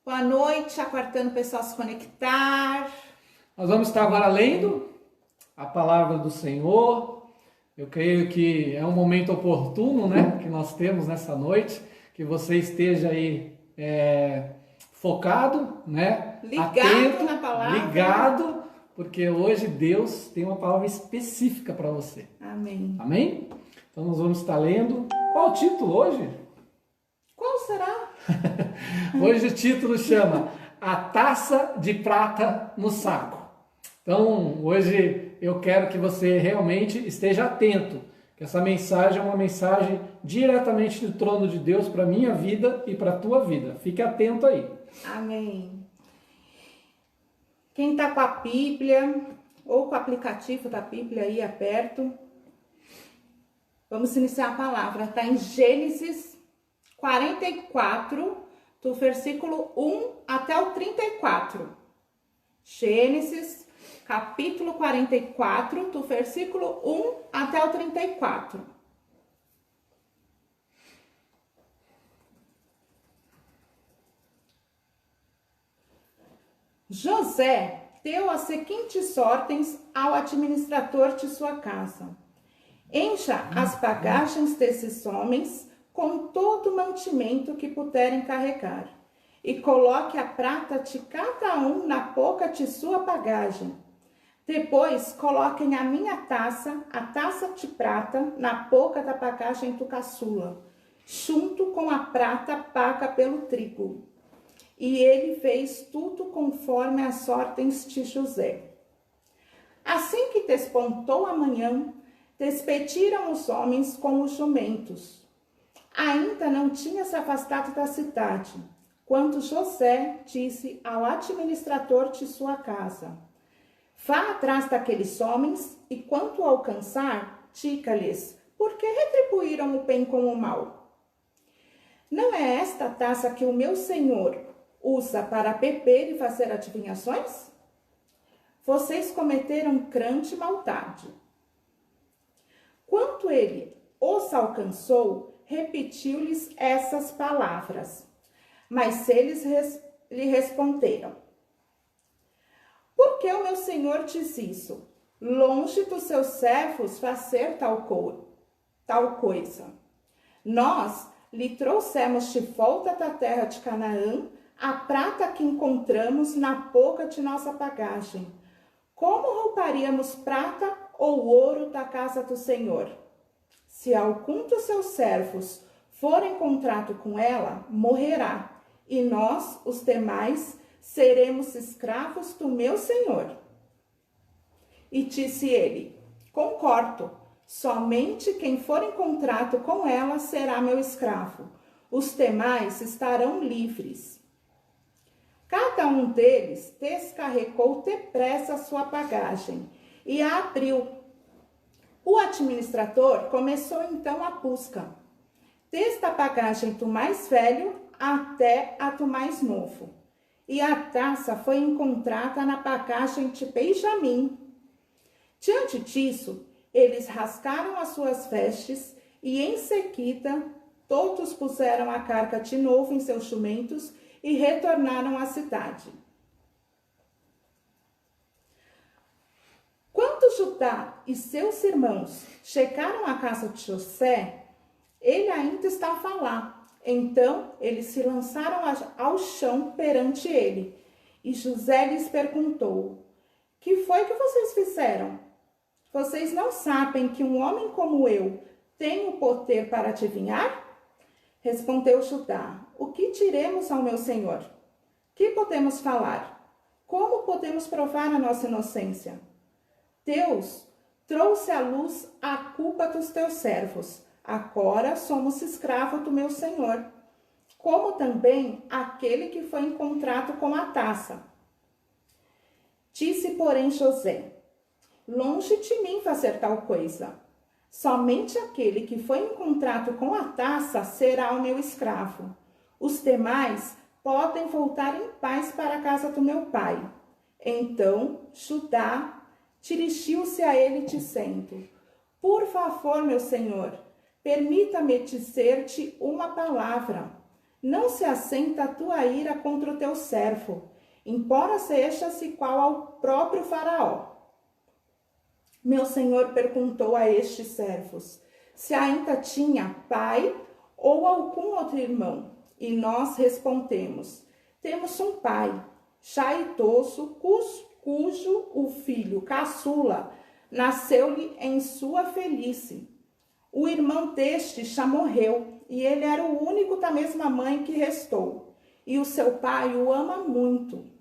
Boa noite, aguardando o pessoal se conectar. Nós vamos estar agora lendo a palavra do Senhor. Eu creio que é um momento oportuno, né, que nós temos nessa noite, que você esteja aí focado, né, Ligado atento, na palavra. ligado, porque hoje Deus tem uma palavra específica para você. Amém. Amém? Então nós vamos estar lendo. Qual o título hoje? Qual será? Hoje o título chama A Taça de Prata no Saco. Então, hoje eu quero que você realmente esteja atento, que essa mensagem é uma mensagem diretamente do trono de Deus para a minha vida e para a tua vida. Fique atento aí. Amém. Quem está com a Bíblia ou com o aplicativo da Bíblia aí perto, vamos iniciar a palavra. Está em Gênesis 44, do versículo 1 até o 34. Gênesis, capítulo 44, do versículo 1 até o 34. José deu as seguintes ordens ao administrador de sua casa: encha as bagagens desses homens com todo o mantimento que puderem carregar, e coloque a prata de cada um na boca de sua bagagem. Depois coloquem a minha taça, a taça de prata, na boca da bagagem do caçula, junto com a prata paga pelo trigo. E ele fez tudo conforme as ordens de José. Assim que despontou a manhã, despediram os homens com os jumentos. Ainda não tinha se afastado da cidade, quando José disse ao administrador de sua casa: vá atrás daqueles homens e, quando o alcançar, diga-lhes: por que retribuíram o bem com o mal? Não é esta taça que o meu senhor usa para beber e fazer adivinhações? Vocês cometeram grande maldade. Quando ele os alcançou, repetiu-lhes essas palavras. Mas eles lhe responderam: por que o meu senhor diz isso? Longe dos seus servos fazer tal coisa. Nós lhe trouxemos de volta da terra de Canaã a prata que encontramos na boca de nossa bagagem. Como roubaríamos prata ou ouro da casa do Senhor? Se algum dos seus servos for encontrado com ela, morrerá, e nós, os demais, seremos escravos do meu senhor. E disse ele: concordo, somente quem for encontrado com ela será meu escravo. Os demais estarão livres. Cada um deles descarregou depressa sua bagagem e a abriu. O administrador começou então a busca, desde a bagagem do mais velho até a do mais novo. E a taça foi encontrada na bagagem de Benjamim. Diante disso, eles rasgaram as suas vestes e, em seguida, todos puseram a carga de novo em seus jumentos e retornaram à cidade. Quando Judá e seus irmãos chegaram à casa de José, ele ainda estava lá. Então, eles se lançaram ao chão perante ele. E José lhes perguntou: que foi que vocês fizeram? Vocês não sabem que um homem como eu tem o poder para adivinhar? Respondeu Judá: o que diremos ao meu senhor? Que podemos falar? Como podemos provar a nossa inocência? Deus trouxe à luz a culpa dos teus servos. Agora somos escravos do meu senhor, como também aquele que foi encontrado com a taça. Disse, porém, José: longe de mim fazer tal coisa. Somente aquele que foi encontrado com a taça será o meu escravo. Os demais podem voltar em paz para a casa do meu pai. Então Judá dirigiu-se a ele dizendo: por favor, meu senhor, permita-me dizer-te uma palavra. não se assenta a tua ira contra o teu servo, embora seja-se qual ao próprio Faraó. Meu senhor perguntou a estes servos se ainda tinha pai ou algum outro irmão. E nós respondemos: temos um pai, já idoso, cujo o filho caçula nasceu-lhe em sua velhice. O irmão deste já morreu, e ele era o único da mesma mãe que restou, e o seu pai o ama muito.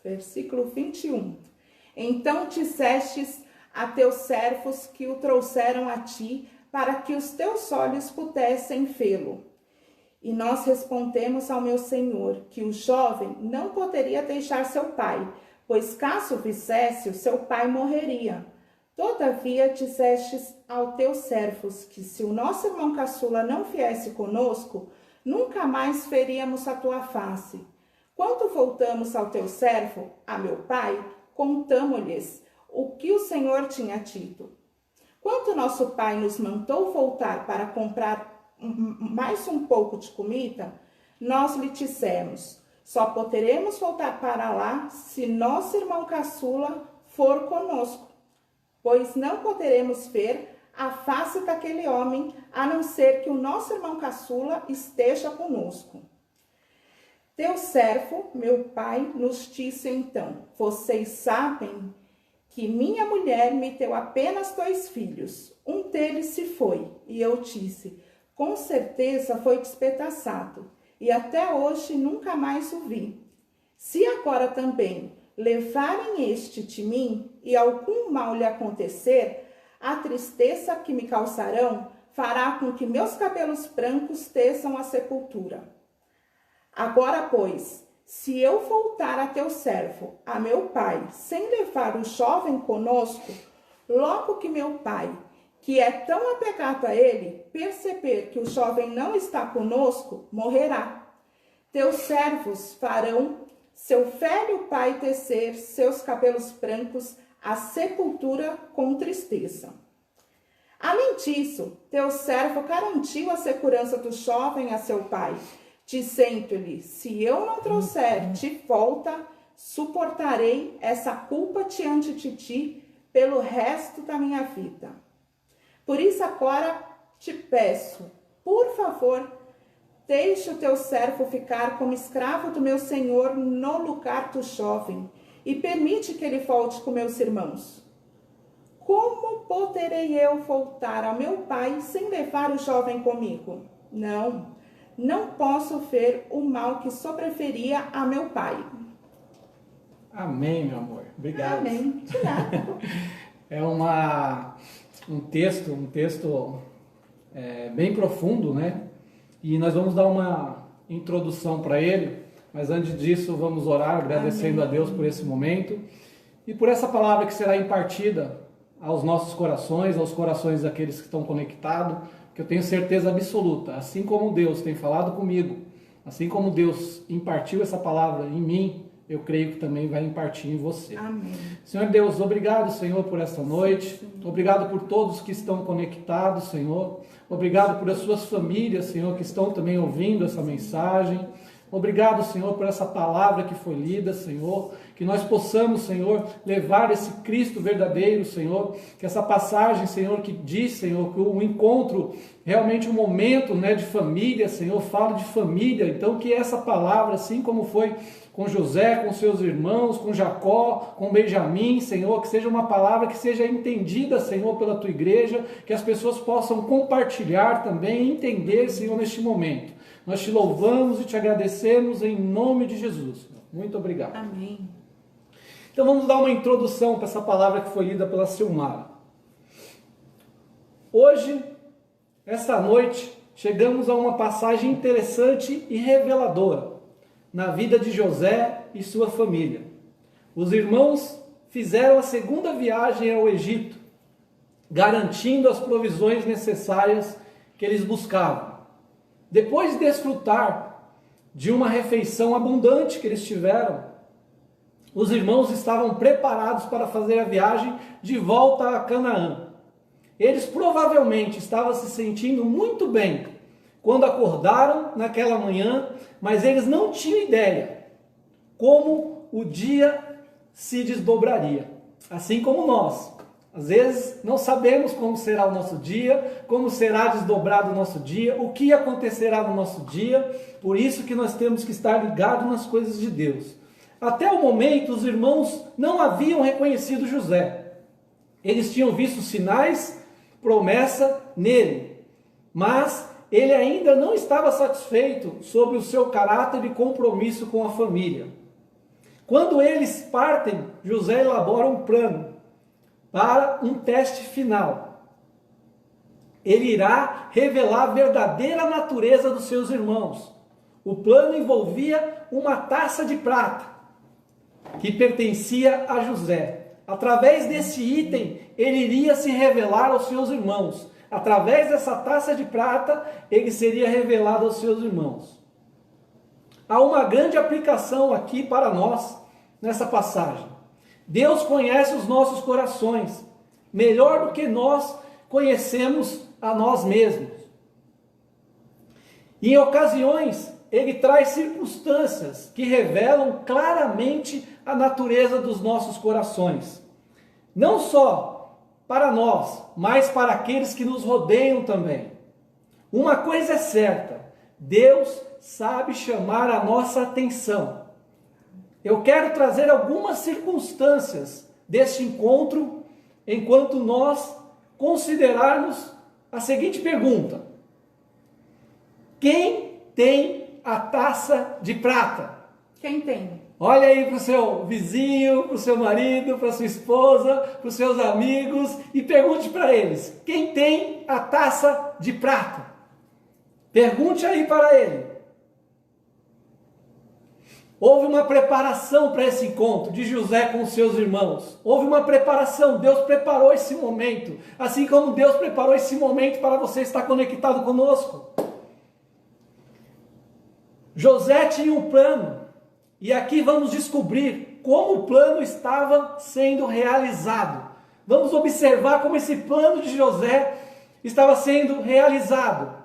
Versículo 21. Então dissestes a teus servos que o trouxeram a ti, para que os teus olhos pudessem vê-lo. E nós respondemos ao meu senhor que o jovem não poderia deixar seu pai, pois caso fizesse, o seu pai morreria. Todavia dissestes aos teus servos que se o nosso irmão caçula não viesse conosco, nunca mais veríamos a tua face. Quando voltamos ao teu servo, a meu pai, contamo-lhes o que o Senhor tinha dito. Quando nosso pai nos mandou voltar para comprar mais um pouco de comida, nós lhe dissemos: só poderemos voltar para lá se nosso irmão caçula for conosco, pois não poderemos ver a face daquele homem, a não ser que o nosso irmão caçula esteja conosco. Teu servo, meu pai, nos disse então: vocês sabem que minha mulher me deu apenas 2 filhos. Um deles se foi, e eu disse: com certeza foi despedaçado, e até hoje nunca mais o vi. Se agora também levarem este de mim, e algum mal lhe acontecer, a tristeza que me causarão fará com que meus cabelos brancos desçam à sepultura. Agora, pois, se eu voltar a teu servo, a meu pai, sem levar o jovem conosco, logo que meu pai, que é tão apegado a ele, perceber que o jovem não está conosco, morrerá. Teus servos farão seu velho pai tecer seus cabelos brancos à sepultura com tristeza. Além disso, teu servo garantiu a segurança do jovem a seu pai, dizendo-lhe: se eu não trouxer de volta, suportarei essa culpa diante de ti pelo resto da minha vida. Por isso agora te peço, por favor, deixe o teu servo ficar como escravo do meu senhor no lugar do jovem, e permite que ele volte com meus irmãos. Como poderei eu voltar ao meu pai sem levar o jovem comigo? Não posso ver o mal que sobreviria a meu pai. Amém, meu amor. Obrigado. Amém. De nada. É um texto bem profundo, né? E nós vamos dar uma introdução para ele, mas antes disso vamos orar, agradecendo a Deus por esse momento e por essa palavra que será impartida aos nossos corações, aos corações daqueles que estão conectados, que eu tenho certeza absoluta, assim como Deus tem falado comigo, assim como Deus impartiu essa palavra em mim, eu creio que também vai impartir em você. Amém. Senhor Deus, obrigado, Senhor, por esta noite. Obrigado por todos que estão conectados, Senhor. Obrigado por as suas famílias, Senhor, que estão também ouvindo essa mensagem. Obrigado, Senhor, por essa palavra que foi lida, Senhor, que nós possamos, Senhor, levar esse Cristo verdadeiro, Senhor, que essa passagem, Senhor, que diz, Senhor, que o encontro, realmente um momento, né, de família, Senhor, fala de família, então que essa palavra, assim como foi com José, com seus irmãos, com Jacó, com Benjamim, Senhor, que seja uma palavra que seja entendida, Senhor, pela tua igreja, que as pessoas possam compartilhar também, entender, Senhor, neste momento. Nós te louvamos e te agradecemos em nome de Jesus. Muito obrigado. Amém. Então vamos dar uma introdução para essa palavra que foi lida pela Silmara. Hoje, esta noite, chegamos a uma passagem interessante e reveladora na vida de José e sua família. Os irmãos fizeram a segunda viagem ao Egito, garantindo as provisões necessárias que eles buscavam. Depois de desfrutar de uma refeição abundante que eles tiveram, os irmãos estavam preparados para fazer a viagem de volta a Canaã. Eles provavelmente estavam se sentindo muito bem quando acordaram naquela manhã, mas eles não tinham ideia como o dia se desdobraria. Assim como nós. Às vezes não sabemos como será o nosso dia, como será desdobrado o nosso dia, o que acontecerá no nosso dia. Por isso que nós temos que estar ligados nas coisas de Deus. Até o momento, os irmãos não haviam reconhecido José. Eles tinham visto sinais, promessa nele, mas ele ainda não estava satisfeito sobre o seu caráter e compromisso com a família. Quando eles partem, José elabora um plano para um teste final. Ele irá revelar a verdadeira natureza dos seus irmãos. O plano envolvia uma taça de prata que pertencia a José. Através desse item, ele iria se revelar aos seus irmãos. Através dessa taça de prata, ele seria revelado aos seus irmãos. Há uma grande aplicação aqui para nós nessa passagem. Deus conhece os nossos corações melhor do que nós conhecemos a nós mesmos. E em ocasiões, ele traz circunstâncias que revelam claramente a natureza dos nossos corações. Não só para nós, mas para aqueles que nos rodeiam também. Uma coisa é certa, Deus sabe chamar a nossa atenção. Eu quero trazer algumas circunstâncias deste encontro, enquanto nós considerarmos a seguinte pergunta: quem tem a taça de prata? Quem tem? Olha aí para o seu vizinho, para o seu marido, para a sua esposa, para os seus amigos e pergunte para eles: quem tem a taça de prata? Pergunte aí para ele. Houve uma preparação para esse encontro de José com os seus irmãos. Houve uma preparação, Deus preparou esse momento. Assim como Deus preparou esse momento para você estar conectado conosco. José tinha um plano. E aqui vamos descobrir como o plano estava sendo realizado. Vamos observar como esse plano de José estava sendo realizado.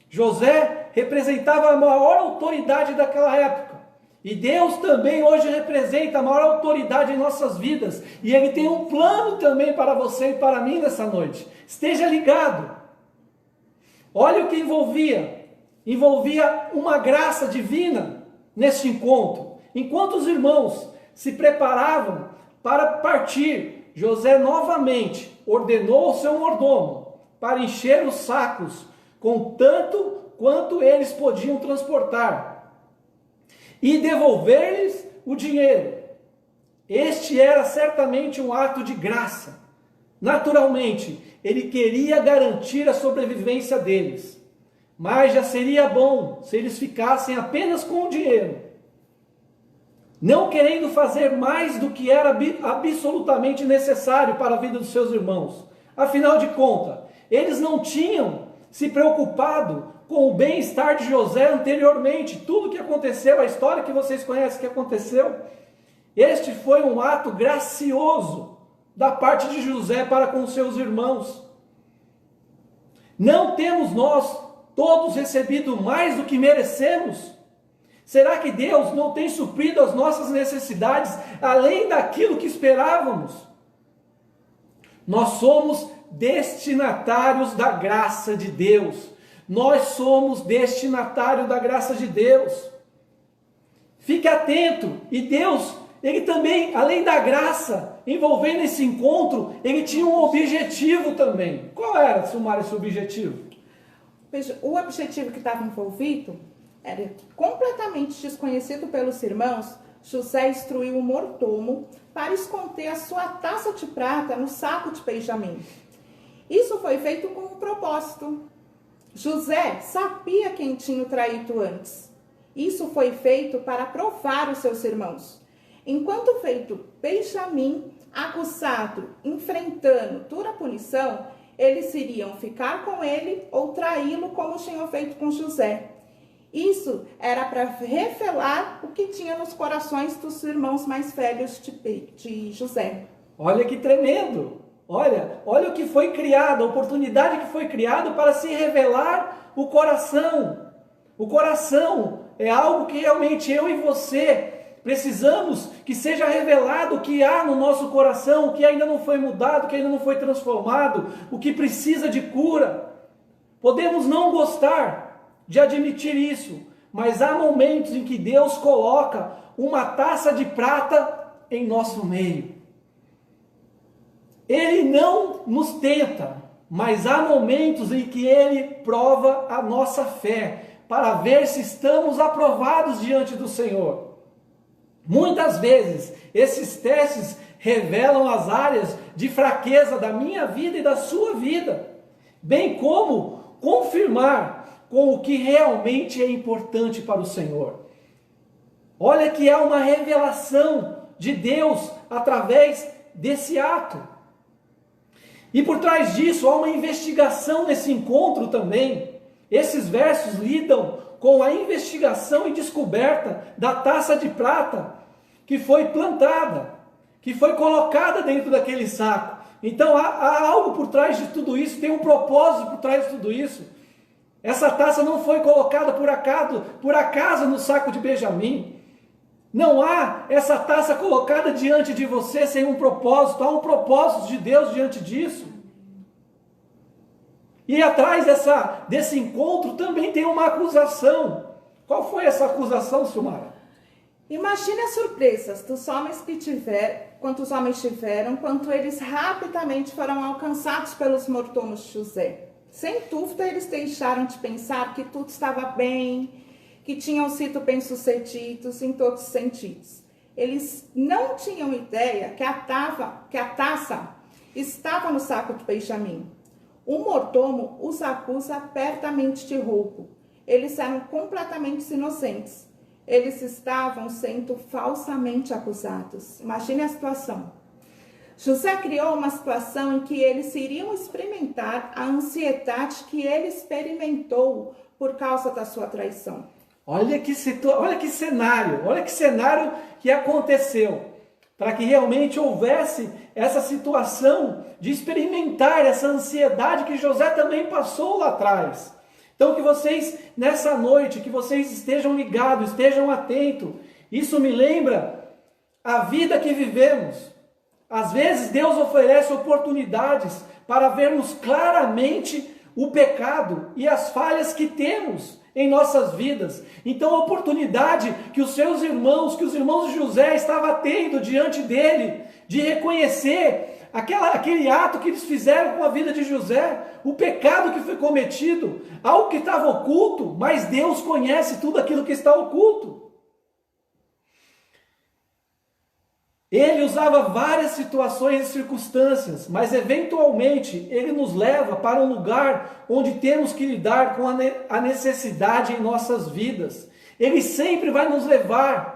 José representava a maior autoridade daquela época. E Deus também hoje representa a maior autoridade em nossas vidas. E Ele tem um plano também para você e para mim nessa noite. Esteja ligado. Olha o que envolvia. Envolvia uma graça divina neste encontro. Enquanto os irmãos se preparavam para partir, José novamente ordenou ao seu mordomo para encher os sacos com tanto quanto eles podiam transportar e devolver-lhes o dinheiro. Este era certamente um ato de graça. Naturalmente, ele queria garantir a sobrevivência deles, mas já seria bom se eles ficassem apenas com o dinheiro, não querendo fazer mais do que era absolutamente necessário para a vida dos seus irmãos. Afinal de contas, eles não tinham se preocupado com o bem-estar de José anteriormente. Tudo que aconteceu, a história que vocês conhecem que aconteceu, este foi um ato gracioso da parte de José para com seus irmãos. Não temos nós todos recebido mais do que merecemos? Será que Deus não tem suprido as nossas necessidades além daquilo que esperávamos? Nós somos destinatários da graça de Deus. Nós somos destinatários da graça de Deus. Fique atento. E Deus, Ele também, além da graça, envolvendo esse encontro, Ele tinha um objetivo também. Qual era, Silmara, esse objetivo? O objetivo que estava envolvido era completamente desconhecido pelos irmãos. José instruiu o mordomo para esconder a sua taça de prata no saco de Benjamim. Isso foi feito com um propósito. José sabia quem tinha o traído antes. Isso foi feito para provar os seus irmãos. Enquanto feito Benjamim, acusado, enfrentando dura punição, eles iriam ficar com ele ou traí-lo como tinham feito com José. Isso era para revelar o que tinha nos corações dos irmãos mais velhos de José. Olha que tremendo! Olha o que foi criado, a oportunidade que foi criada para se revelar o coração. O coração é algo que realmente eu e você precisamos que seja revelado o que há no nosso coração, o que ainda não foi mudado, o que ainda não foi transformado, o que precisa de cura. Podemos não gostar de admitir isso, mas há momentos em que Deus coloca uma taça de prata em nosso meio. Ele não nos tenta, mas há momentos em que Ele prova a nossa fé, para ver se estamos aprovados diante do Senhor. Muitas vezes, esses testes revelam as áreas de fraqueza da minha vida e da sua vida, bem como confirmar com o que realmente é importante para o Senhor. Olha que há uma revelação de Deus através desse ato. E por trás disso há uma investigação nesse encontro também. Esses versos lidam com a investigação e descoberta da taça de prata que foi plantada, que foi colocada dentro daquele saco. Então há algo por trás de tudo isso, tem um propósito por trás de tudo isso. Essa taça não foi colocada por acaso no saco de Benjamim. Não há essa taça colocada diante de você sem um propósito. Há um propósito de Deus diante disso. E atrás desse encontro também tem uma acusação. Qual foi essa acusação, Silmara? Imagine as surpresas dos homens quantos homens tiveram, quanto eles rapidamente foram alcançados pelos mordomos de José. Sem dúvida, eles deixaram de pensar que tudo estava bem, que tinham sido bem-sucedidos em todos os sentidos. Eles não tinham ideia que a taça estava no saco de Benjamim. O mordomo os acusa abertamente de roubo. Eles eram completamente inocentes. Eles estavam sendo falsamente acusados. Imagine a situação. José criou uma situação em que eles iriam experimentar a ansiedade que ele experimentou por causa da sua traição. Olha que cenário que aconteceu, para que realmente houvesse essa situação de experimentar essa ansiedade que José também passou lá atrás. Então que vocês, nessa noite, que vocês estejam ligados, estejam atentos. Isso me lembra a vida que vivemos. Às vezes Deus oferece oportunidades para vermos claramente o pecado e as falhas que temos em nossas vidas. Então a oportunidade que os irmãos de José estavam tendo diante dele, de reconhecer aquele ato que eles fizeram com a vida de José, o pecado que foi cometido, algo que estava oculto, mas Deus conhece tudo aquilo que está oculto. Ele usava várias situações e circunstâncias, mas eventualmente ele nos leva para um lugar onde temos que lidar com a necessidade em nossas vidas. Ele sempre vai nos levar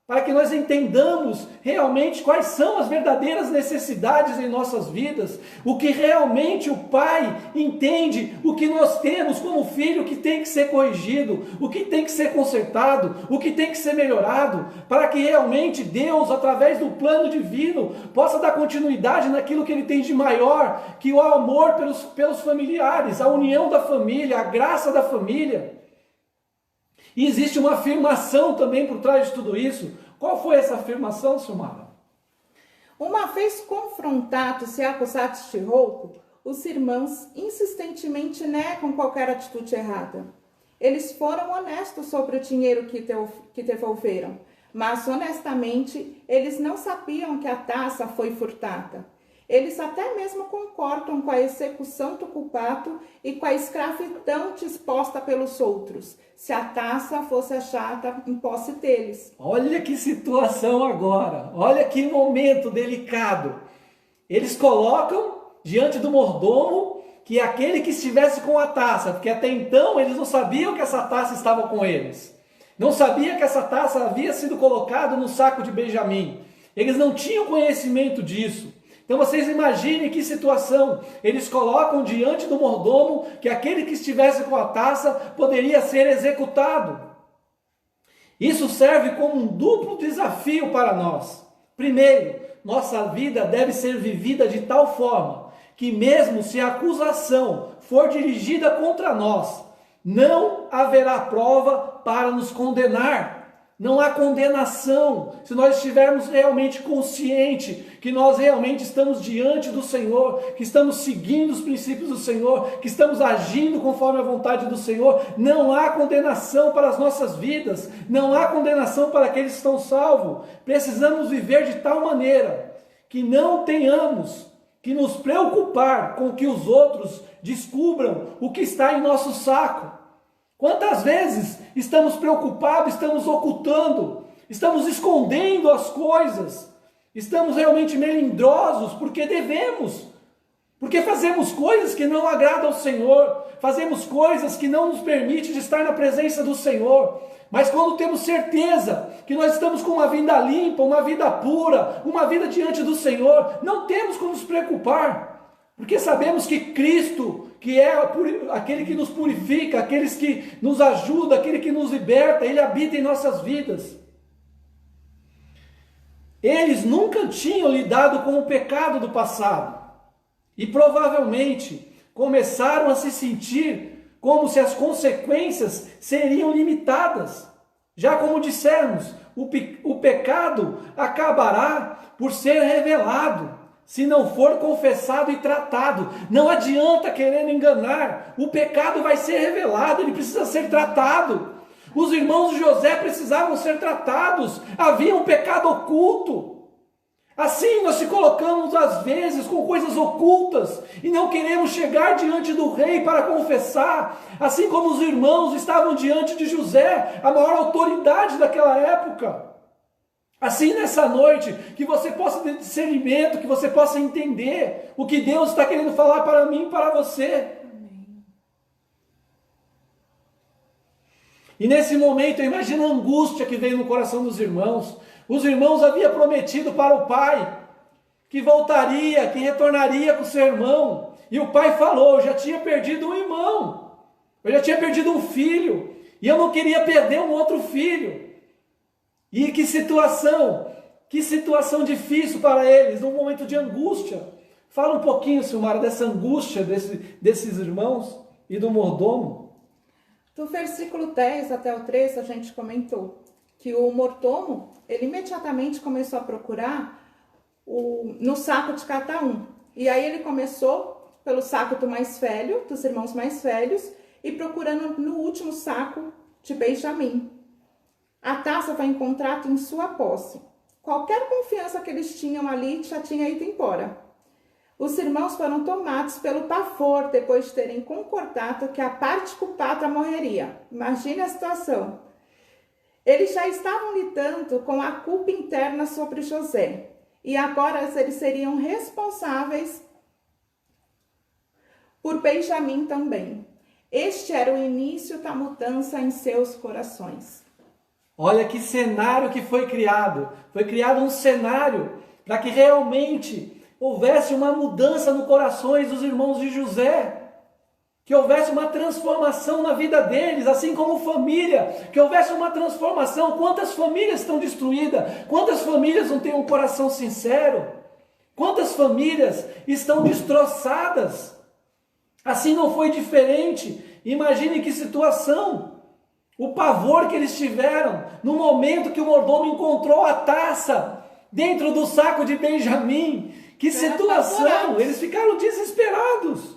para que nós entendamos realmente quais são as verdadeiras necessidades em nossas vidas, o que realmente o Pai entende, o que nós temos como filho que tem que ser corrigido, o que tem que ser consertado, o que tem que ser melhorado, para que realmente Deus, através do plano divino, possa dar continuidade naquilo que Ele tem de maior, que o amor pelos familiares, a união da família, a graça da família. E existe uma afirmação também por trás de tudo isso. Qual foi essa afirmação, Silmara? Uma vez confrontados e acusados de roubo, os irmãos insistentemente negam qualquer atitude errada. Eles foram honestos sobre o dinheiro que devolveram, mas honestamente eles não sabiam que a taça foi furtada. Eles até mesmo concordam com a execução do culpado e com a escravidão disposta pelos outros, se a taça fosse achada em posse deles. Olha que situação agora, olha que momento delicado. Eles colocam diante do mordomo que é aquele que estivesse com a taça, porque até então eles não sabiam que essa taça estava com eles. Não sabiam que essa taça havia sido colocada no saco de Benjamim. Eles não tinham conhecimento disso. Então vocês imaginem que situação. Eles colocam diante do mordomo que aquele que estivesse com a taça poderia ser executado. Isso serve como um duplo desafio para nós. Primeiro, nossa vida deve ser vivida de tal forma que mesmo se a acusação for dirigida contra nós, não haverá prova para nos condenar. Não há condenação se nós estivermos realmente conscientes que nós realmente estamos diante do Senhor, que estamos seguindo os princípios do Senhor, que estamos agindo conforme a vontade do Senhor. Não há condenação para as nossas vidas, não há condenação para aqueles que estão salvos. Precisamos viver de tal maneira que não tenhamos que nos preocupar com que os outros descubram o que está em nosso saco. Quantas vezes estamos preocupados, estamos ocultando, estamos escondendo as coisas, estamos realmente melindrosos porque devemos, porque fazemos coisas que não agradam ao Senhor, fazemos coisas que não nos permitem de estar na presença do Senhor. Mas quando temos certeza que nós estamos com uma vida limpa, uma vida pura, uma vida diante do Senhor, não temos como nos preocupar, porque sabemos que Cristo, que é aquele que nos purifica, aquele que nos ajuda, aquele que nos liberta, Ele habita em nossas vidas. Eles nunca tinham lidado com o pecado do passado e provavelmente começaram a se sentir como se as consequências seriam limitadas. Já como dissemos, o pecado acabará por ser revelado, se não for confessado e tratado. Não adianta querer enganar, o pecado vai ser revelado, ele precisa ser tratado. Os irmãos de José precisavam ser tratados, havia um pecado oculto. Assim nós se colocamos às vezes com coisas ocultas e não queremos chegar diante do rei para confessar, assim como os irmãos estavam diante de José, a maior autoridade daquela época. Assim nessa noite, que você possa ter discernimento, que você possa entender o que Deus está querendo falar para mim e para você. Amém. E nesse momento, eu imagino a angústia que veio no coração dos irmãos. Os irmãos haviam prometido para o pai que voltaria, que retornaria com o seu irmão. E o pai falou: eu já tinha perdido um irmão, eu já tinha perdido um filho, e eu não queria perder um outro filho. E que situação difícil para eles, num momento de angústia. Fala um pouquinho, Silmara, dessa angústia desses irmãos e do mordomo. Do versículo 10 até o 13, a gente comentou que o mordomo, ele imediatamente começou a procurar no saco de cada um. E aí ele começou pelo saco do mais velho, dos irmãos mais velhos, e procurando no último saco de Benjamim. A taça foi encontrada em sua posse. Qualquer confiança que eles tinham ali já tinha ido embora. Os irmãos foram tomados pelo pavor depois de terem concordado que a parte culpada morreria. Imagine a situação. Eles já estavam lidando com a culpa interna sobre José. E agora eles seriam responsáveis por Benjamim também. Este era o início da mudança em seus corações. Olha que cenário que foi criado. Foi criado um cenário para que realmente houvesse uma mudança no corações dos irmãos de José. Que houvesse uma transformação na vida deles, assim como família. Que houvesse uma transformação. Quantas famílias estão destruídas? Quantas famílias não têm um coração sincero? Quantas famílias estão destroçadas? Assim não foi diferente. Imagine que situação. O pavor que eles tiveram no momento que o mordomo encontrou a taça dentro do saco de Benjamim. Que situação! Eles ficaram desesperados.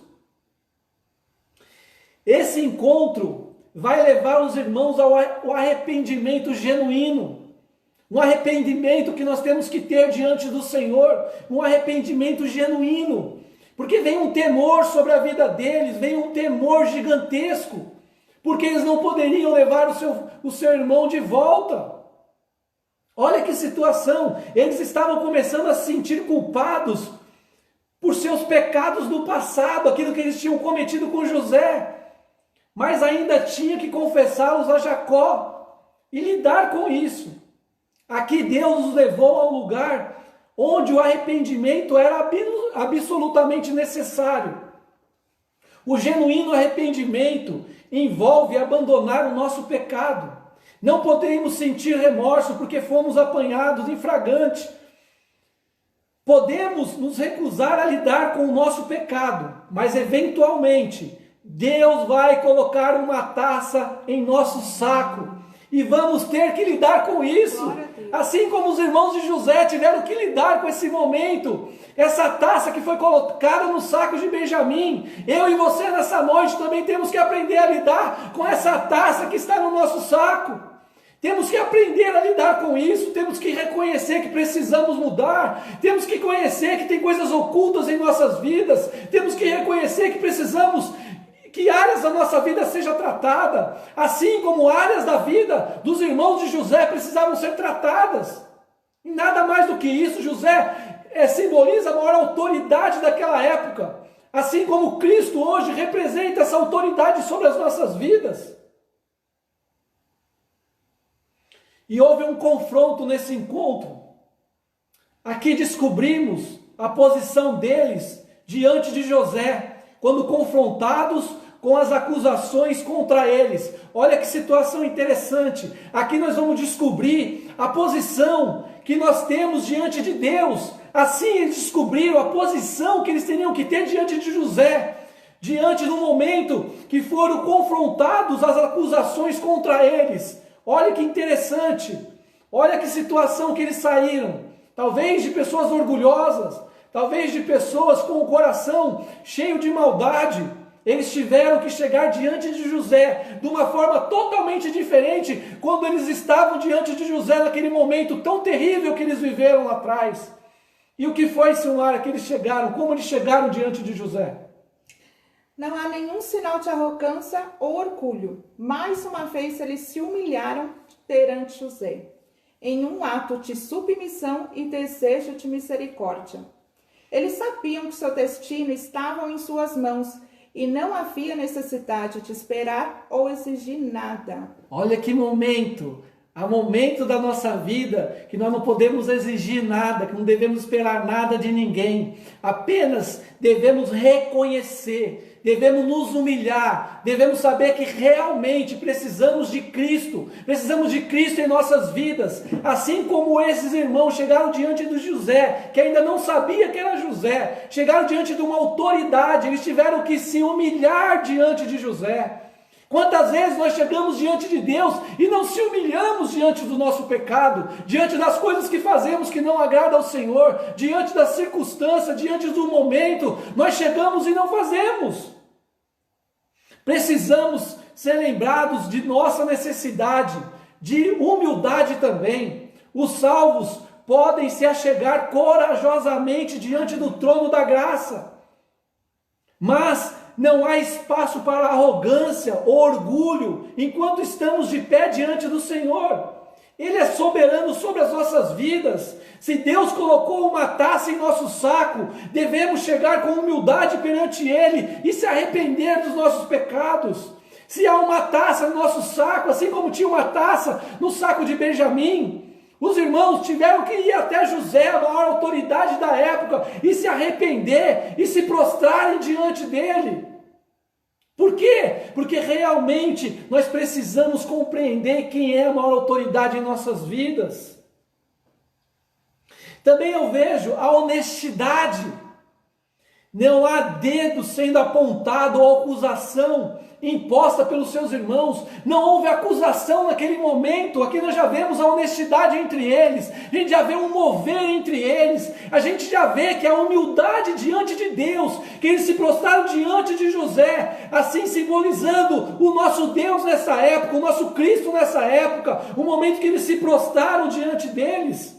Esse encontro vai levar os irmãos ao arrependimento genuíno. Um arrependimento que nós temos que ter diante do Senhor. Um arrependimento genuíno. Porque vem um temor sobre a vida deles, vem um temor gigantesco. Porque eles não poderiam levar o seu irmão de volta. Olha que situação. Eles estavam começando a se sentir culpados por seus pecados do passado, aquilo que eles tinham cometido com José. Mas ainda tinha que confessá-los a Jacó e lidar com isso. Aqui Deus os levou a um lugar onde o arrependimento era absolutamente necessário. O genuíno arrependimento envolve abandonar o nosso pecado. Não podemos sentir remorso porque fomos apanhados em flagrante. Podemos nos recusar a lidar com o nosso pecado, mas eventualmente Deus vai colocar uma taça em nosso saco e vamos ter que lidar com isso. Assim como os irmãos de José tiveram que lidar com esse momento, essa taça que foi colocada no saco de Benjamim, eu e você nessa noite também temos que aprender a lidar com essa taça que está no nosso saco. Temos que aprender a lidar com isso, temos que reconhecer que precisamos mudar, temos que conhecer que tem coisas ocultas em nossas vidas, temos que reconhecer que precisamos que áreas da nossa vida seja tratada, assim como áreas da vida dos irmãos de José precisavam ser tratadas. E nada mais do que isso, José simboliza a maior autoridade daquela época, assim como Cristo hoje representa essa autoridade sobre as nossas vidas. E houve um confronto nesse encontro. Aqui descobrimos a posição deles diante de José, quando confrontados com as acusações contra eles. Olha que situação interessante. Aqui nós vamos descobrir a posição que nós temos diante de Deus. Assim eles descobriram a posição que eles teriam que ter diante de José, diante do momento que foram confrontados as acusações contra eles. Olha que interessante, olha que situação que eles saíram, talvez de pessoas orgulhosas, talvez de pessoas com o coração cheio de maldade. Eles tiveram que chegar diante de José de uma forma totalmente diferente quando eles estavam diante de José naquele momento tão terrível que eles viveram lá atrás. E o que foi, Silmara, que eles chegaram, como eles chegaram diante de José? Não há nenhum sinal de arrogância ou orgulho. Mais uma vez eles se humilharam perante José, em um ato de submissão e desejo de misericórdia. Eles sabiam que seu destino estava em suas mãos e não havia necessidade de esperar ou exigir nada. Olha que momento! Há momento da nossa vida que nós não podemos exigir nada, que não devemos esperar nada de ninguém. Apenas devemos reconhecer, devemos nos humilhar, devemos saber que realmente precisamos de Cristo em nossas vidas. Assim como esses irmãos chegaram diante de José, que ainda não sabia que era José, chegaram diante de uma autoridade, eles tiveram que se humilhar diante de José. Quantas vezes nós chegamos diante de Deus e não se humilhamos diante do nosso pecado, diante das coisas que fazemos que não agradam ao Senhor, diante das circunstâncias, diante do momento, nós chegamos e não fazemos. Precisamos ser lembrados de nossa necessidade, de humildade também. Os salvos podem se achegar corajosamente diante do trono da graça, mas não há espaço para arrogância ou orgulho enquanto estamos de pé diante do Senhor. Ele é soberano sobre as nossas vidas. Se Deus colocou uma taça em nosso saco, devemos chegar com humildade perante Ele e se arrepender dos nossos pecados. Se há uma taça no nosso saco, assim como tinha uma taça no saco de Benjamim, os irmãos tiveram que ir até José, a maior autoridade da época, e se arrepender e se prostrarem diante dele. Por quê? Porque realmente nós precisamos compreender quem é a maior autoridade em nossas vidas. Também eu vejo a honestidade. Não há dedo sendo apontado ou acusação imposta pelos seus irmãos. Não houve acusação naquele momento. Aqui nós já vemos a honestidade entre eles. A gente já vê um mover entre eles. A gente já vê que a humildade diante de Deus, que eles se prostraram diante de José, assim simbolizando o nosso Deus nessa época, o nosso Cristo nessa época, o momento que eles se prostraram diante deles.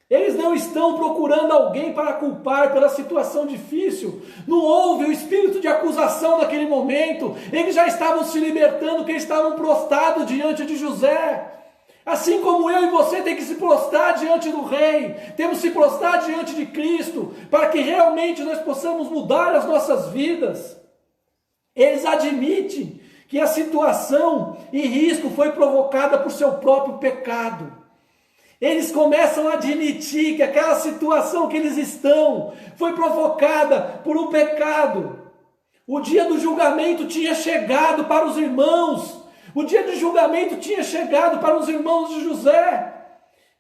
Eles não estão procurando alguém para culpar pela situação difícil. Não houve o espírito de acusação naquele momento. Eles já estavam se libertando, porque eles estavam prostrados diante de José. Assim como eu e você tem que se prostrar diante do Rei, temos que se prostrar diante de Cristo, para que realmente nós possamos mudar as nossas vidas. Eles admitem que a situação e risco foi provocada por seu próprio pecado. Eles começam a admitir que aquela situação que eles estão foi provocada por um pecado. O dia do julgamento tinha chegado para os irmãos. O dia do julgamento tinha chegado para os irmãos de José.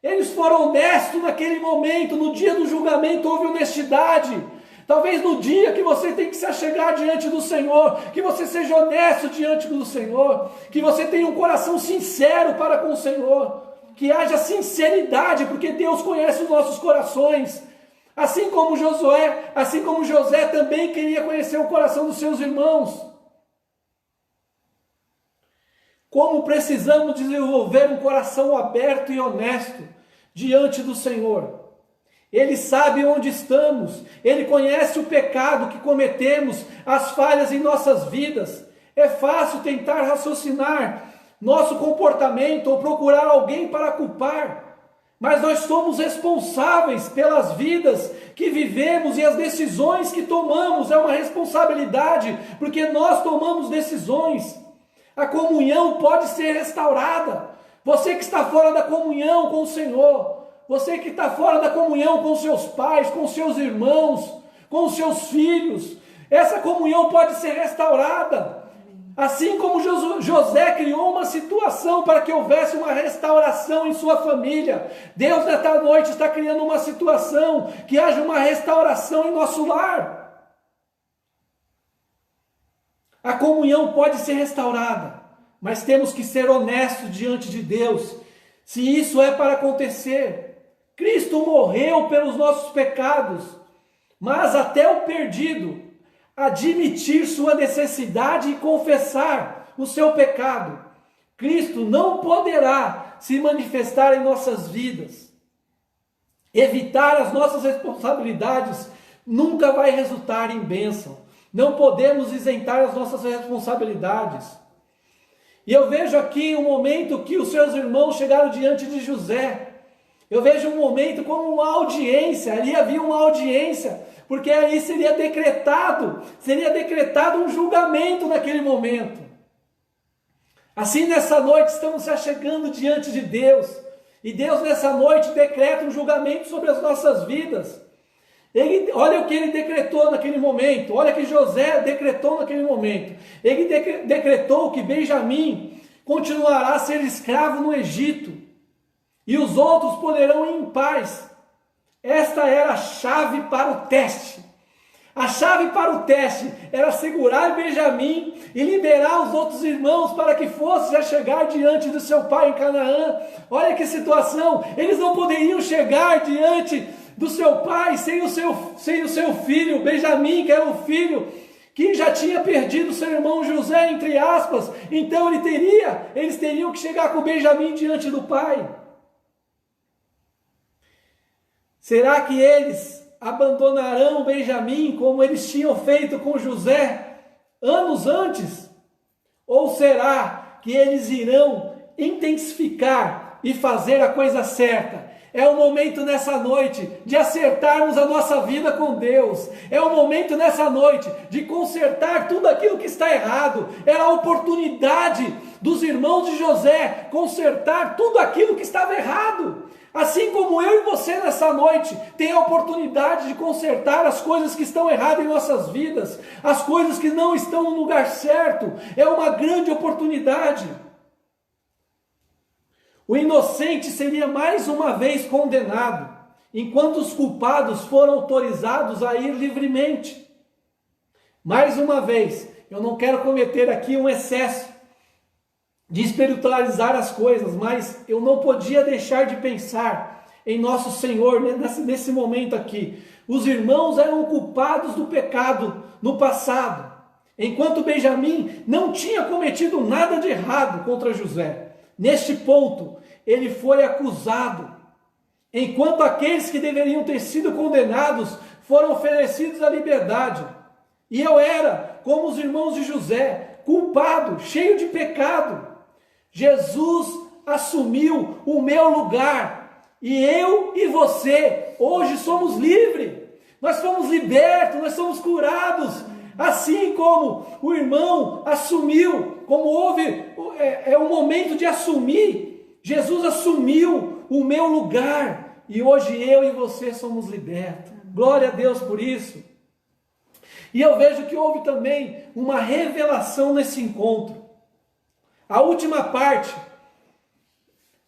Eles foram honestos naquele momento, no dia do julgamento houve honestidade. Talvez no dia que você tem que se achegar diante do Senhor, que você seja honesto diante do Senhor, que você tenha um coração sincero para com o Senhor, que haja sinceridade, porque Deus conhece os nossos corações. Assim como José também queria conhecer o coração dos seus irmãos. Como precisamos desenvolver um coração aberto e honesto diante do Senhor. Ele sabe onde estamos, Ele conhece o pecado que cometemos, as falhas em nossas vidas. É fácil tentar raciocinar nosso comportamento ou procurar alguém para culpar, mas nós somos responsáveis pelas vidas que vivemos e as decisões que tomamos. É uma responsabilidade, porque nós tomamos decisões. A comunhão pode ser restaurada. Você que está fora da comunhão com o Senhor, você que está fora da comunhão com seus pais, com seus irmãos, com seus filhos, essa comunhão pode ser restaurada. Assim como José criou uma situação para que houvesse uma restauração em sua família, Deus nesta noite está criando uma situação que haja uma restauração em nosso lar. A comunhão pode ser restaurada, mas temos que ser honestos diante de Deus. Se isso é para acontecer, Cristo morreu pelos nossos pecados, mas até o perdido admitir sua necessidade e confessar o seu pecado, Cristo não poderá se manifestar em nossas vidas. Evitar as nossas responsabilidades nunca vai resultar em bênção. Não podemos isentar as nossas responsabilidades. E eu vejo aqui um momento que os seus irmãos chegaram diante de José. Eu vejo um momento como uma audiência, ali havia uma audiência, porque aí seria decretado um julgamento naquele momento. Assim nessa noite estamos se achegando diante de Deus, e Deus nessa noite decreta um julgamento sobre as nossas vidas. Olha o que ele decretou naquele momento, olha o que José decretou naquele momento. Ele decretou que Benjamim continuará a ser escravo no Egito, e os outros poderão ir em paz. Esta era a chave para o teste. A chave para o teste era segurar Benjamim e liberar os outros irmãos para que fossem a chegar diante do seu pai em Canaã. Olha que situação, eles não poderiam chegar diante do seu pai sem o seu filho Benjamim, que era o filho que já tinha perdido seu irmão José, entre aspas. Então eles teriam que chegar com Benjamim diante do pai. Será que eles abandonarão Benjamim como eles tinham feito com José anos antes? Ou será que eles irão intensificar e fazer a coisa certa? É o momento nessa noite de acertarmos a nossa vida com Deus. É o momento nessa noite de consertar tudo aquilo que está errado. Era a oportunidade dos irmãos de José consertar tudo aquilo que estava errado. Assim como eu e você nessa noite tem a oportunidade de consertar as coisas que estão erradas em nossas vidas, as coisas que não estão no lugar certo, é uma grande oportunidade. O inocente seria mais uma vez condenado, enquanto os culpados foram autorizados a ir livremente. Mais uma vez, eu não quero cometer aqui um excesso de espiritualizar as coisas, mas eu não podia deixar de pensar em nosso Senhor nesse momento aqui. Os irmãos eram culpados do pecado no passado, enquanto Benjamim não tinha cometido nada de errado contra José. Neste ponto, ele foi acusado, enquanto aqueles que deveriam ter sido condenados foram oferecidos à liberdade. E eu era, como os irmãos de José, culpado, cheio de pecado. Jesus assumiu o meu lugar, e eu e você hoje somos livres, nós fomos libertos, nós somos curados, assim como o irmão assumiu, como houve um momento de assumir, Jesus assumiu o meu lugar, e hoje eu e você somos libertos. Glória a Deus por isso. E eu vejo que houve também uma revelação nesse encontro. A última parte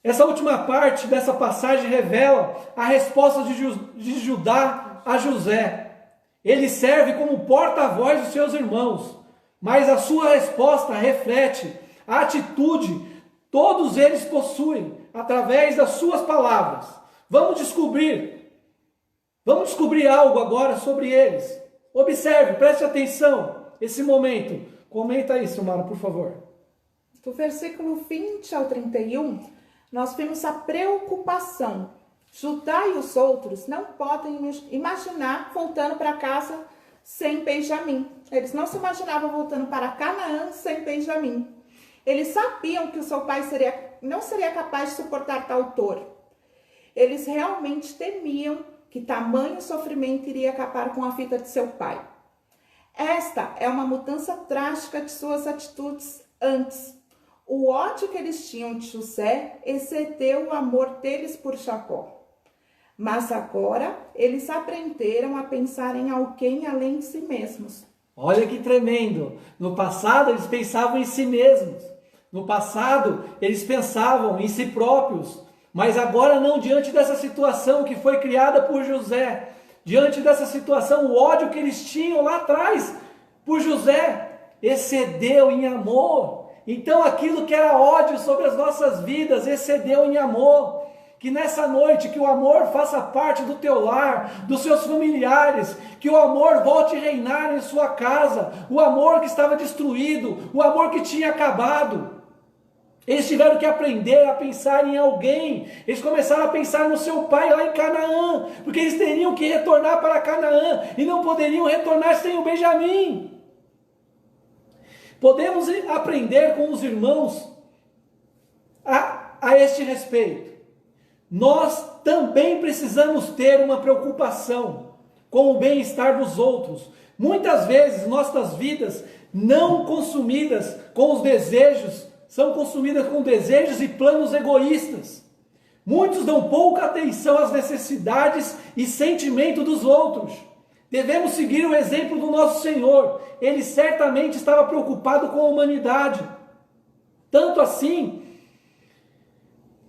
Essa última parte dessa passagem revela a resposta de Judá a José. Ele serve como porta-voz dos seus irmãos, mas a sua resposta reflete a atitude que todos eles possuem através das suas palavras. Vamos descobrir algo agora sobre eles. Observe, preste atenção esse momento. Comenta aí, Silmara, por favor. Do versículo 20 ao 31, nós vimos a preocupação. Judá e os outros não podem imaginar voltando para casa sem Benjamim. Eles não se imaginavam voltando para Canaã sem Benjamim. Eles sabiam que o seu pai não seria capaz de suportar tal dor. Eles realmente temiam que tamanho sofrimento iria acabar com a vida de seu pai. Esta é uma mudança drástica de suas atitudes antes. O ódio que eles tinham de José excedeu o amor deles por Jacó. Mas agora eles aprenderam a pensar em alguém além de si mesmos. Olha que tremendo! No passado eles pensavam em si mesmos. No passado eles pensavam em si próprios. Mas agora não, diante dessa situação que foi criada por José. Diante dessa situação, o ódio que eles tinham lá atrás por José excedeu em amor. Então aquilo que era ódio sobre as nossas vidas excedeu em amor. Que nessa noite, que o amor faça parte do teu lar, dos seus familiares, que o amor volte a reinar em sua casa, o amor que estava destruído, o amor que tinha acabado. Eles tiveram que aprender a pensar em alguém, eles começaram a pensar no seu pai lá em Canaã, porque eles teriam que retornar para Canaã, e não poderiam retornar sem o Benjamim. Podemos aprender com os irmãos a este respeito. Nós também precisamos ter uma preocupação com o bem-estar dos outros. Muitas vezes nossas vidas não consumidas com os desejos, são consumidas com desejos e planos egoístas. Muitos dão pouca atenção às necessidades e sentimentos dos outros. Devemos seguir o exemplo do nosso Senhor. Ele certamente estava preocupado com a humanidade. Tanto assim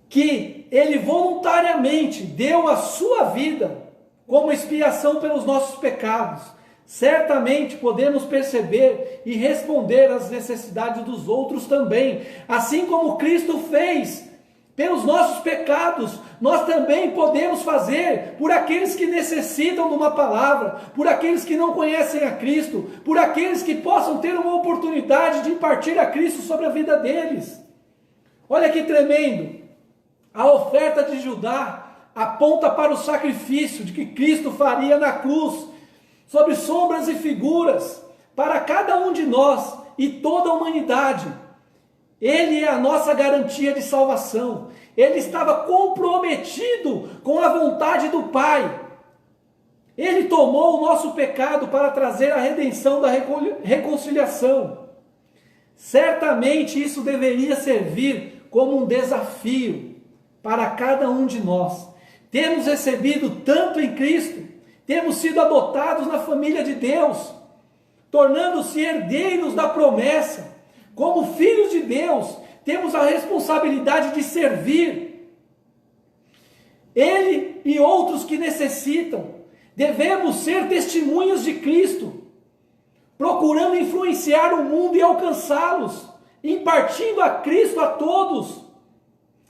que ele voluntariamente deu a sua vida como expiação pelos nossos pecados. Certamente podemos perceber e responder às necessidades dos outros também. Assim como Cristo fez pelos nossos pecados, nós também podemos fazer por aqueles que necessitam de uma palavra, por aqueles que não conhecem a Cristo, por aqueles que possam ter uma oportunidade de impartir a Cristo sobre a vida deles. Olha que tremendo! A oferta de Judá aponta para o sacrifício de que Cristo faria na cruz, sobre sombras e figuras, para cada um de nós e toda a humanidade. Ele é a nossa garantia de salvação. Ele estava comprometido com a vontade do Pai. Ele tomou o nosso pecado para trazer a redenção da reconciliação. Certamente isso deveria servir como um desafio para cada um de nós. Temos recebido tanto em Cristo, temos sido adotados na família de Deus, tornando-se herdeiros da promessa. Como filhos de Deus, temos a responsabilidade de servir Ele e outros que necessitam. Devemos ser testemunhas de Cristo, procurando influenciar o mundo e alcançá-los, impartindo a Cristo a todos.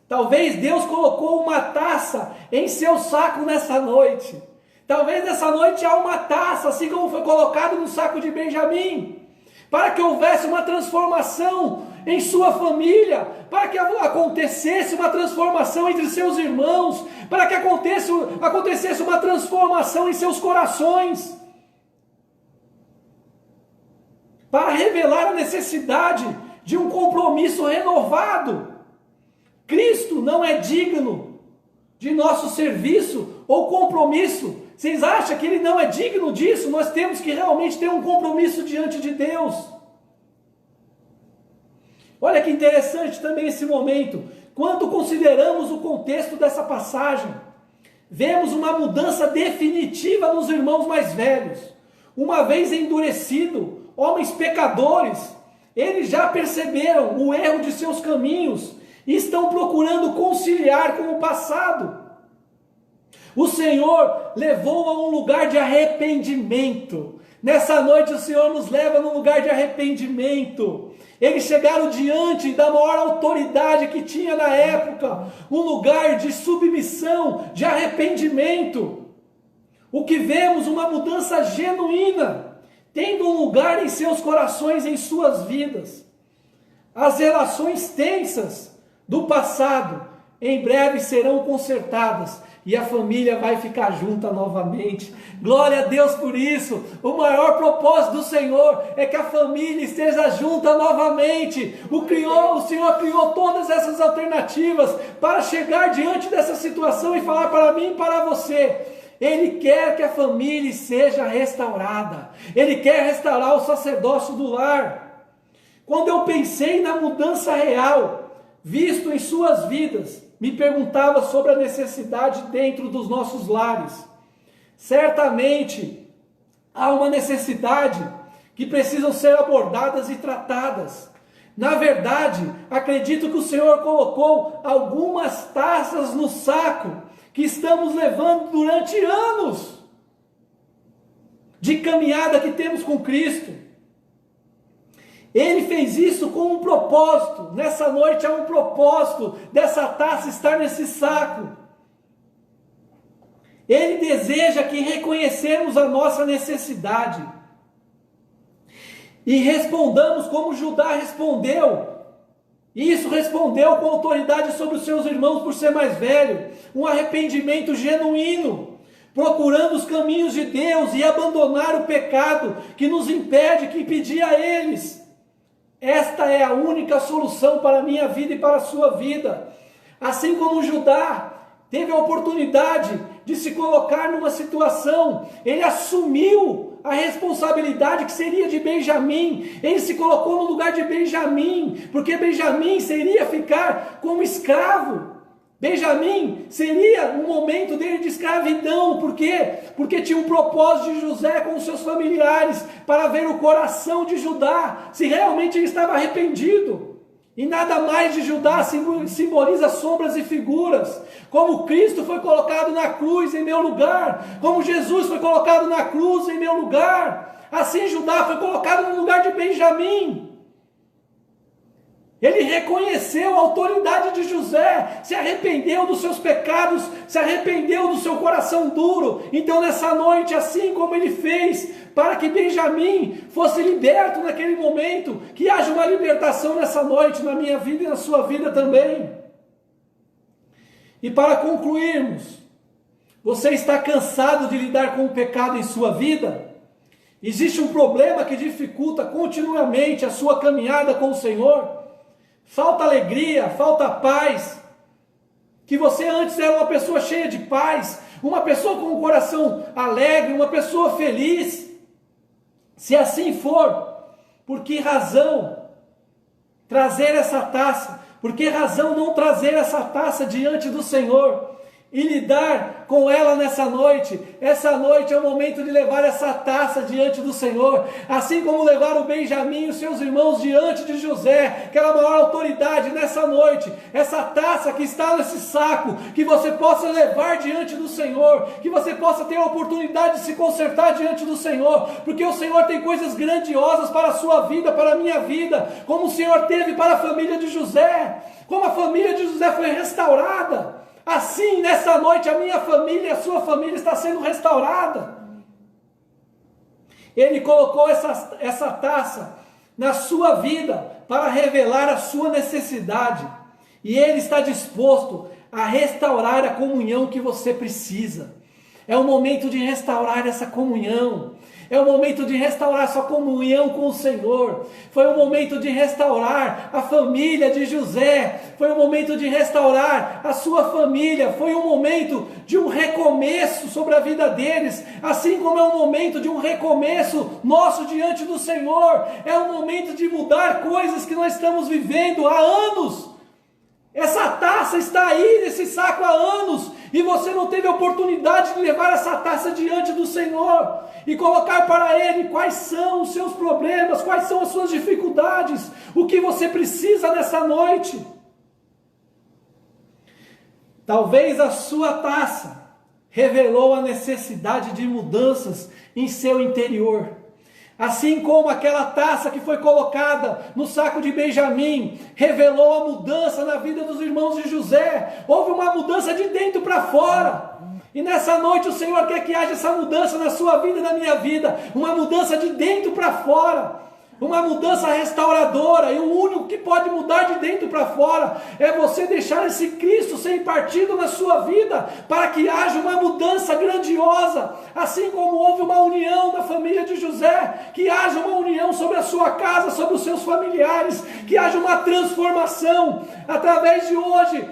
Talvez Deus colocou uma taça em seu saco nessa noite. Talvez nessa noite há uma taça, assim como foi colocado no saco de Benjamim, para que houvesse uma transformação em sua família, para que acontecesse uma transformação entre seus irmãos, para que acontecesse uma transformação em seus corações, para revelar a necessidade de um compromisso renovado. Cristo não é digno de nosso serviço ou compromisso. Vocês acham que Ele não é digno disso? Nós temos que realmente ter um compromisso diante de Deus. Olha que interessante também esse momento. Quando consideramos o contexto dessa passagem, vemos uma mudança definitiva nos irmãos mais velhos. Uma vez endurecido, homens pecadores, eles já perceberam o erro de seus caminhos e estão procurando conciliar com o passado. O Senhor levou a um lugar de arrependimento. Nessa noite o Senhor nos leva num lugar de arrependimento. Eles chegaram diante da maior autoridade que tinha na época, um lugar de submissão, de arrependimento. O que vemos, uma mudança genuína, tendo um lugar em seus corações, em suas vidas. As relações tensas do passado, em breve serão consertadas, e a família vai ficar junta novamente. Glória a Deus por isso. O maior propósito do Senhor é que a família esteja junta novamente. O Senhor criou todas essas alternativas para chegar diante dessa situação e falar para mim e para você. Ele quer que a família seja restaurada. Ele quer restaurar o sacerdócio do lar. Quando eu pensei na mudança real, visto em suas vidas, me perguntava sobre a necessidade dentro dos nossos lares. Certamente há uma necessidade que precisam ser abordadas e tratadas. Na verdade, acredito que o Senhor colocou algumas taças no saco que estamos levando durante anos de caminhada que temos com Cristo. Ele fez isso com um propósito. Nessa noite há um propósito dessa taça estar nesse saco. Ele deseja que reconhecemos a nossa necessidade e respondamos como Judá respondeu. Isso respondeu com autoridade sobre os seus irmãos por ser mais velho. Um arrependimento genuíno, procurando os caminhos de Deus e abandonar o pecado que nos impede, que impedia a eles. Esta é a única solução para a minha vida e para a sua vida. Assim como Judá teve a oportunidade de se colocar numa situação, ele assumiu a responsabilidade que seria de Benjamim. Ele se colocou no lugar de Benjamim, porque Benjamim seria ficar como escravo. Benjamim seria um momento dele de escravidão. Por quê? Porque tinha um propósito de José com os seus familiares, para ver o coração de Judá, se realmente ele estava arrependido. E nada mais de Judá simboliza sombras e figuras. Como Cristo foi colocado na cruz em meu lugar, como Jesus foi colocado na cruz em meu lugar, assim Judá foi colocado no lugar de Benjamim. Ele reconheceu a autoridade de José, se arrependeu dos seus pecados, se arrependeu do seu coração duro. Então nessa noite, assim como ele fez para que Benjamim fosse liberto naquele momento, que haja uma libertação nessa noite, na minha vida e na sua vida também. E para concluirmos, você está cansado de lidar com o pecado em sua vida? Existe um problema que dificulta continuamente a sua caminhada com o Senhor? Falta alegria, falta paz, que você antes era uma pessoa cheia de paz, uma pessoa com um coração alegre, uma pessoa feliz. Se assim for, por que razão trazer essa taça? Por que razão não trazer essa taça diante do Senhor e lidar com ela nessa noite? Essa noite é o momento de levar essa taça diante do Senhor, assim como levaram Benjamim e os seus irmãos diante de José, que era a maior autoridade. Nessa noite, essa taça que está nesse saco, que você possa levar diante do Senhor, que você possa ter a oportunidade de se consertar diante do Senhor, porque o Senhor tem coisas grandiosas para a sua vida, para a minha vida, como o Senhor teve para a família de José, como a família de José foi restaurada. Assim, nessa noite, a minha família e a sua família está sendo restaurada. Ele colocou essa taça na sua vida para revelar a sua necessidade. E Ele está disposto a restaurar a comunhão que você precisa. É o momento de restaurar essa comunhão. É o momento de restaurar sua comunhão com o Senhor. Foi o momento de restaurar a família de José. Foi o momento de restaurar a sua família. Foi um momento de um recomeço sobre a vida deles. Assim como é um momento de um recomeço nosso diante do Senhor. É um momento de mudar coisas que nós estamos vivendo há anos. Essa taça está aí nesse saco há anos e você não teve a oportunidade de levar essa taça diante do Senhor e colocar para Ele quais são os seus problemas, quais são as suas dificuldades, o que você precisa nessa noite. Talvez a sua taça revelou a necessidade de mudanças em seu interior. Assim como aquela taça que foi colocada no saco de Benjamim revelou a mudança na vida dos irmãos de José. Houve uma mudança de dentro para fora. E nessa noite o Senhor quer que haja essa mudança na sua vida e na minha vida. Uma mudança de dentro para fora. Uma mudança restauradora. E o único que pode mudar de dentro para fora é você deixar esse Cristo ser impartido na sua vida, para que haja uma mudança grandiosa. Assim como houve uma união da família de José, que haja uma união sobre a sua casa, sobre os seus familiares, que haja uma transformação. Através de hoje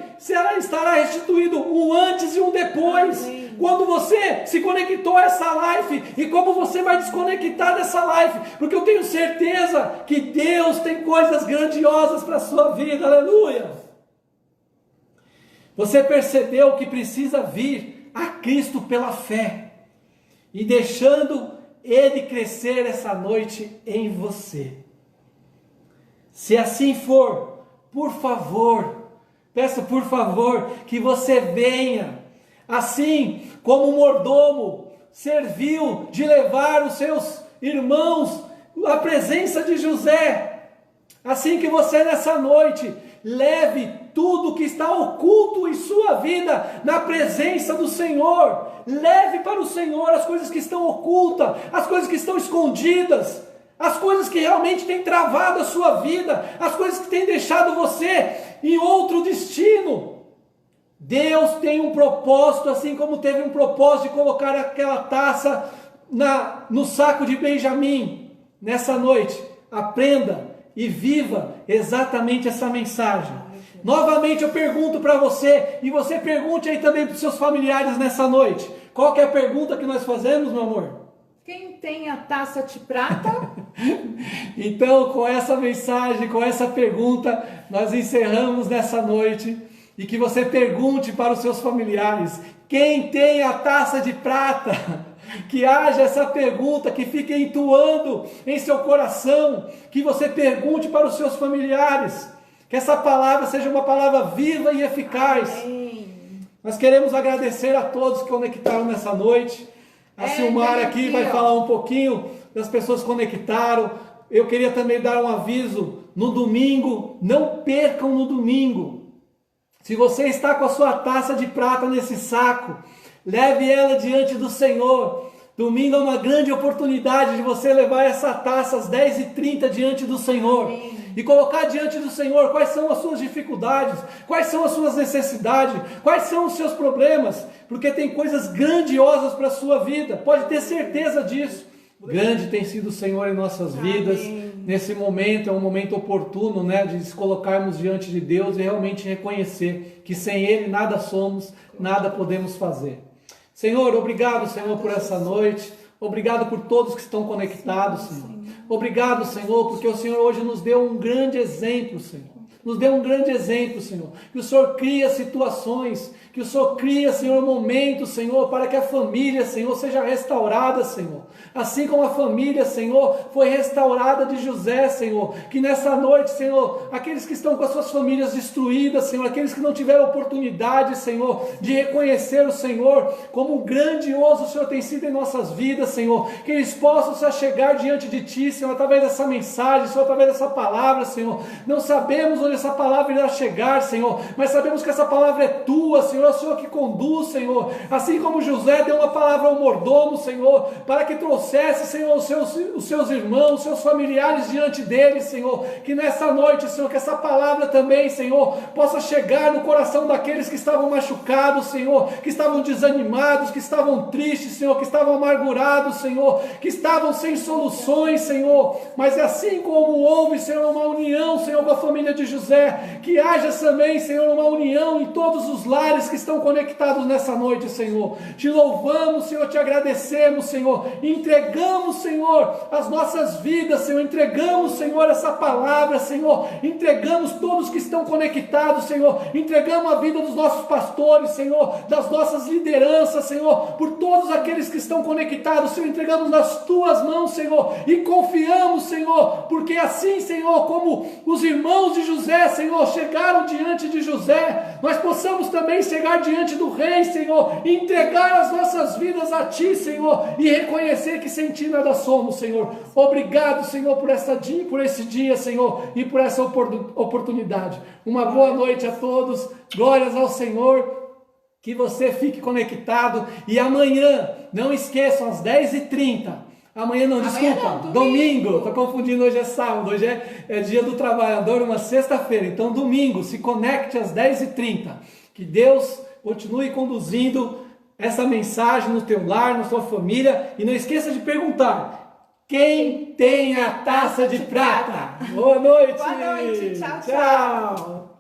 estará restituído um antes e um depois. Amém. Quando você se conectou a essa live e como você vai desconectar dessa live, porque eu tenho certeza que Deus tem coisas grandiosas para a sua vida, aleluia. Você percebeu que precisa vir a Cristo pela fé e deixando Ele crescer essa noite em você. Se assim for, por favor, peço por favor que você venha, assim como o mordomo serviu de levar os seus irmãos à presença de José, assim que você nessa noite leve tudo que está oculto em sua vida na presença do Senhor. Leve para o Senhor as coisas que estão ocultas, as coisas que estão escondidas, as coisas que realmente têm travado a sua vida, as coisas que têm deixado você em outro destino. Deus tem um propósito, assim como teve um propósito de colocar aquela taça no saco de Benjamim. Nessa noite, aprenda e viva exatamente essa mensagem. Novamente eu pergunto para você, e você pergunte aí também para os seus familiares nessa noite. Qual que é a pergunta que nós fazemos, meu amor? Quem tem a taça de prata? Então, com essa mensagem, com essa pergunta, nós encerramos nessa noite. E que você pergunte para os seus familiares: quem tem a taça de prata? Que haja essa pergunta, que fique entoando em seu coração. Que você pergunte para os seus familiares. Que essa palavra seja uma palavra viva e eficaz. Amém. Nós queremos agradecer a todos que conectaram nessa noite. A Silmara aqui vai falar um pouquinho das pessoas que conectaram. Eu queria também dar um aviso no domingo. Não percam no domingo. Se você está com a sua taça de prata nesse saco, leve ela diante do Senhor. Domingo é uma grande oportunidade de você levar essa taça às 10h30 diante do Senhor. Amém. E colocar diante do Senhor quais são as suas dificuldades, quais são as suas necessidades, quais são os seus problemas, porque tem coisas grandiosas para a sua vida, pode ter certeza disso. Grande tem sido o Senhor em nossas vidas. Amém. Nesse momento é um momento oportuno, né, de nos colocarmos diante de Deus e realmente reconhecer que sem Ele nada somos, nada podemos fazer. Senhor, obrigado, Senhor, por essa noite. Obrigado por todos que estão conectados, Senhor. Obrigado, Senhor, porque o Senhor hoje nos deu um grande exemplo, Senhor. Nos deu um grande exemplo, Senhor. Que o Senhor cria situações, que o Senhor cria, Senhor, momentos, Senhor, para que a família, Senhor, seja restaurada, Senhor. Assim como a família, Senhor, foi restaurada de José, Senhor. Que nessa noite, Senhor, aqueles que estão com as suas famílias destruídas, Senhor, aqueles que não tiveram oportunidade, Senhor, de reconhecer o Senhor como grandioso o Senhor tem sido em nossas vidas, Senhor. Que eles possam se achegar diante de Ti, Senhor, através dessa mensagem, Senhor, através dessa palavra, Senhor. Não sabemos onde essa palavra irá chegar, Senhor, mas sabemos que essa palavra é Tua, Senhor, é o Senhor que conduz, Senhor. Assim como José deu uma palavra ao mordomo, Senhor, para que trouxesse, Senhor, os seus irmãos, os seus familiares diante dele, Senhor. Que nessa noite, Senhor, que essa palavra também, Senhor, possa chegar no coração daqueles que estavam machucados, Senhor, que estavam desanimados, que estavam tristes, Senhor, que estavam amargurados, Senhor, que estavam sem soluções, Senhor. Mas assim como houve, Senhor, uma união, Senhor, com a família de José, que haja também, Senhor, uma união em todos os lares que estão conectados nessa noite, Senhor. Te louvamos, Senhor, te agradecemos, Senhor. Entregamos, Senhor, as nossas vidas, Senhor. Entregamos, Senhor, essa palavra, Senhor. Entregamos todos que estão conectados, Senhor. Entregamos a vida dos nossos pastores, Senhor, das nossas lideranças, Senhor, por todos aqueles que estão conectados, Senhor. Entregamos nas Tuas mãos, Senhor, e confiamos, Senhor, porque assim, Senhor, como os irmãos de José Moisés, Senhor, chegaram diante de José, nós possamos também chegar diante do Rei, Senhor, e entregar as nossas vidas a Ti, Senhor, e reconhecer que sem Ti nada somos, Senhor. Obrigado, Senhor, por esse dia, Senhor, e por essa oportunidade. Uma boa noite a todos, glórias ao Senhor. Que você fique conectado. E amanhã, não esqueçam, às 10h30. Amanhã não, desculpa. Domingo. Estou confundindo, hoje é sábado. Hoje é dia do trabalhador, uma sexta-feira. Então, domingo, se conecte às 10h30. Que Deus continue conduzindo essa mensagem no teu lar, na sua família. E não esqueça de perguntar: quem tem a taça de prata? Boa noite. Boa noite. Tchau, tchau. Tchau.